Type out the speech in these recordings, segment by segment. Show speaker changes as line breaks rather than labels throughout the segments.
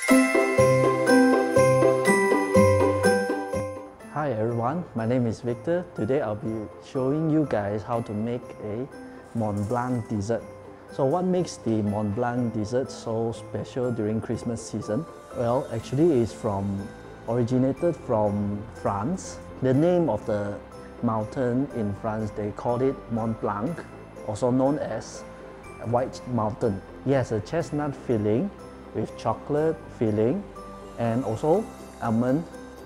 Hi everyone, my name is Victor. Today I'll be showing you guys how to make a Mont Blanc dessert. So what makes the Mont Blanc dessert so special during Christmas season? Well, actually it's originated from France. The name of the mountain in France, they call it Mont Blanc, also known as White Mountain. It has a chestnut filling with chocolate filling and also almond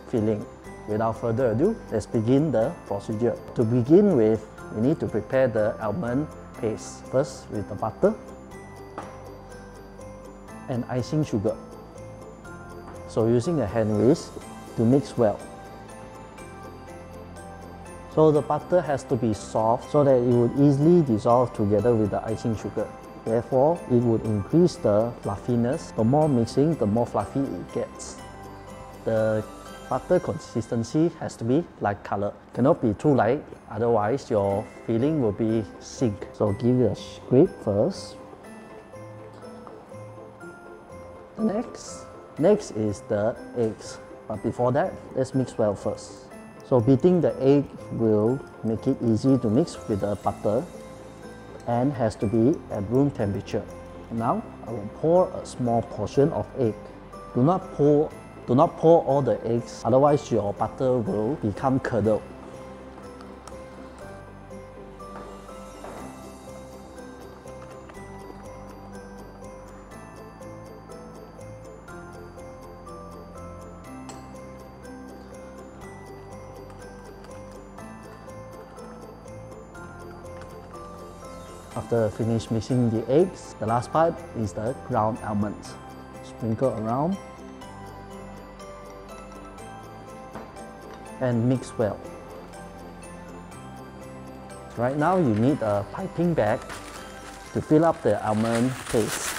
filling. Without further ado, let's begin the procedure. To begin with, we need to prepare the almond paste. First with the butter and icing sugar. So using a hand whisk to mix well. So the butter has to be soft so that it would easily dissolve together with the icing sugar. Therefore, it would increase the fluffiness. The more mixing, the more fluffy it gets. The butter consistency has to be light color. Cannot be too light, otherwise your filling will be sink. So give it a scrape first. Next is the eggs. But before that, let's mix well first. So beating the egg will make it easy to mix with the butter and has to be at room temperature. Now I will pour a small portion of egg. Do not pour all the eggs, otherwise your butter will become curdled. After finish mixing the eggs, the last part is the ground almonds. Sprinkle around and mix well. Right now you need a piping bag to fill up the almond paste.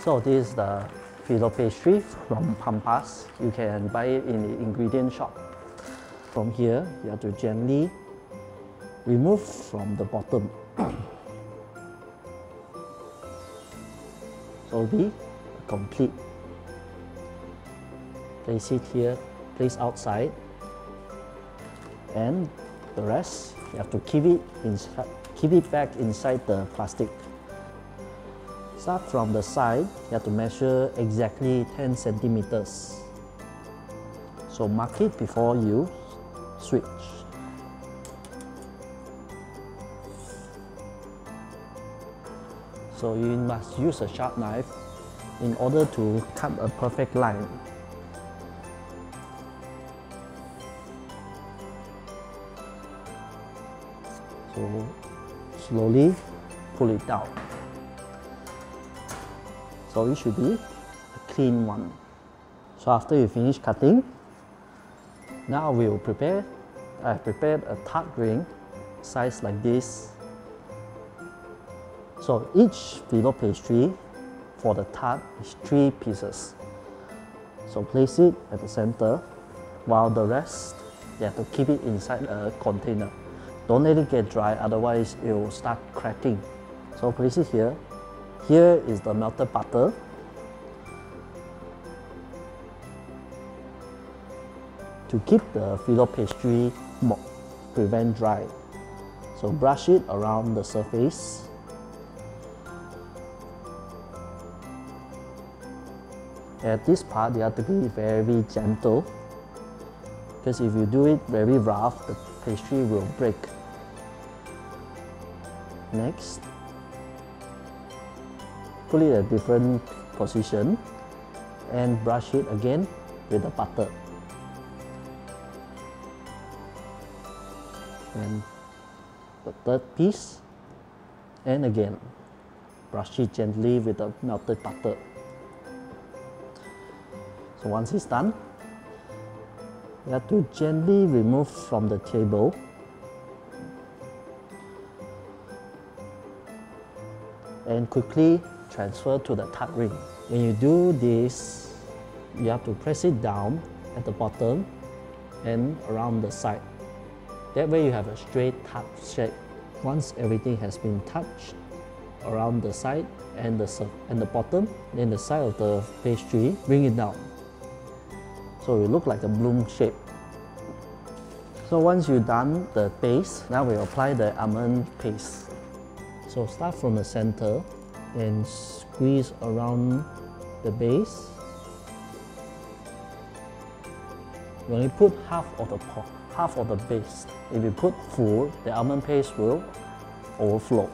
So this is the FILLO pastry from Pampas. You can buy it in the ingredient shop. From here, you have to gently remove from the bottom. So be complete. Place it here, place outside, and the rest you have to keep it back inside the plastic. Start from the side, you have to measure exactly 10 centimeters. So mark it before you switch. So you must use a sharp knife in order to cut a perfect line. So slowly pull it down. So it should be a clean one. So after you finish cutting, now we will I've prepared a tart ring size like this. So each FILLO pastry for the tart is 3 pieces. So place it at the center, while the rest you have to keep it inside a container. Don't let it get dry, otherwise it will start cracking. So place it here. Here is the melted butter. To keep the FILLO pastry prevent dry. So brush it around the surface. At this part, you have to be very gentle, because if you do it very rough, the pastry will break. Next, put it at a different position and brush it again with the butter. And the third piece, and again brush it gently with the melted butter. So once it's done, you have to gently remove from the table and quickly transfer to the tart ring. When you do this, you have to press it down at the bottom and around the side. That way you have a straight tart shape. Once everything has been touched, around the side and the bottom, then the side of the pastry, bring it down. So it looks like a bloom shape. So once you've done the base, now we apply the almond paste. So start from the center and squeeze around the base. You only put half of the base. If you put full, the almond paste will overflow.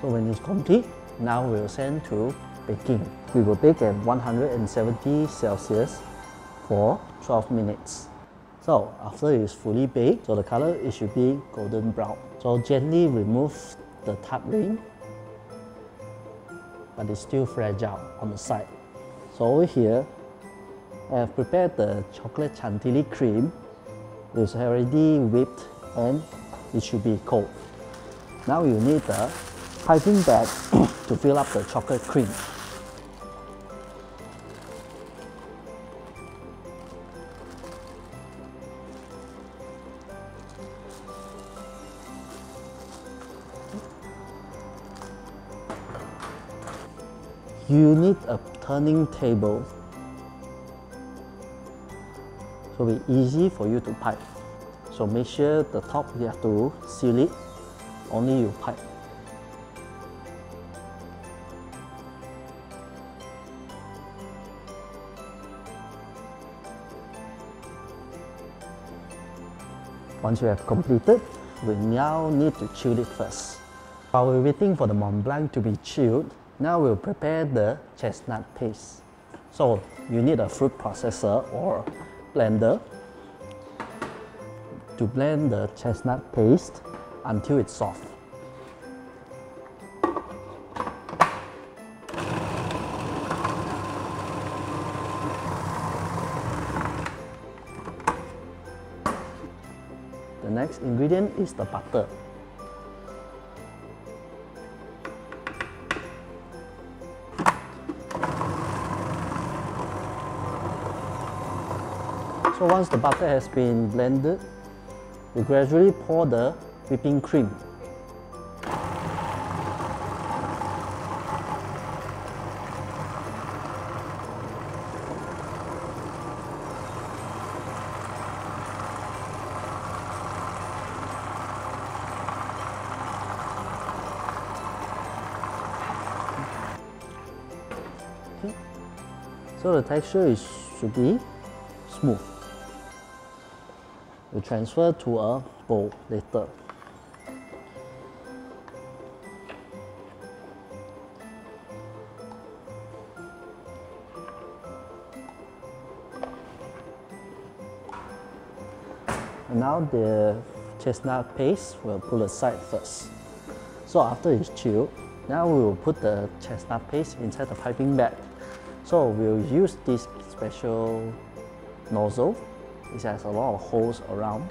So when it's complete, now we'll send to baking. We will bake at 170 Celsius for 12 minutes. So after it's fully baked, so the color it should be golden brown. So gently remove the top ring, but it's still fragile on the side. So over here, I have prepared the chocolate chantilly cream. It's already whipped and it should be cold. Now you need the piping bag to fill up the chocolate cream. You need a turning table, so it'll be easy for you to pipe. So make sure the top you have to seal it, only you pipe. Once you have completed, we now need to chill it first. While we're waiting for the Mont Blanc to be chilled, now we'll prepare the chestnut paste. So you need a fruit processor or blender to blend the chestnut paste until it's soft. The next ingredient is the butter. So once the butter has been blended, we gradually pour the whipping cream. Okay. So the texture should be smooth. We transfer to a bowl later. And now the chestnut paste we'll put aside first. So after it's chilled, now we will put the chestnut paste inside the piping bag. So we'll use this special nozzle. It has a lot of holes around.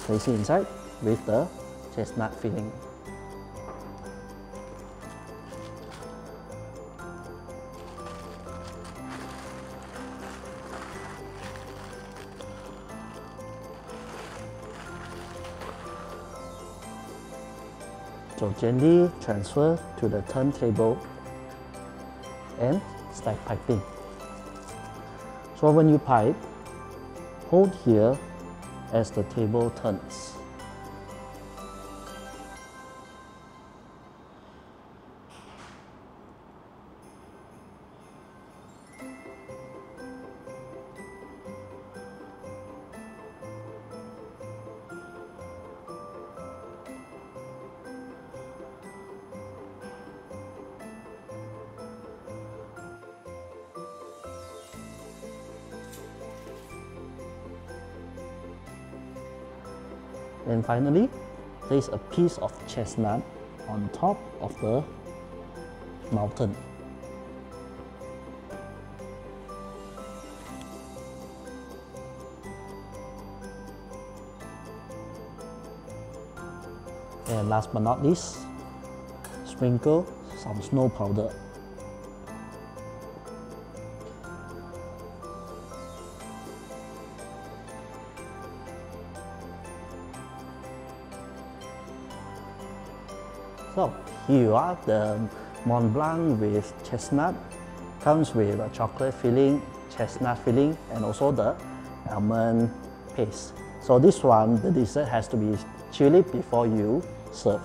Place it inside with the chestnut filling. So gently transfer to the turntable and start piping. So when you pipe, hold here as the table turns. And finally, place a piece of chestnut on top of the mountain. And last but not least, sprinkle some snow powder. So here you are, the Mont Blanc with chestnut. Comes with a chocolate filling, chestnut filling, and also the almond paste. So this one, the dessert has to be chilled before you serve.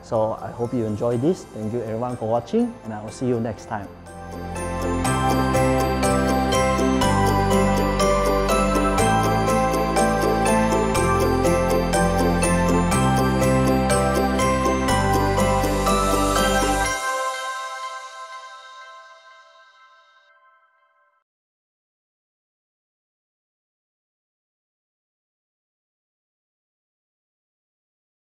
So I hope you enjoy this. Thank you everyone for watching, and I will see you next time.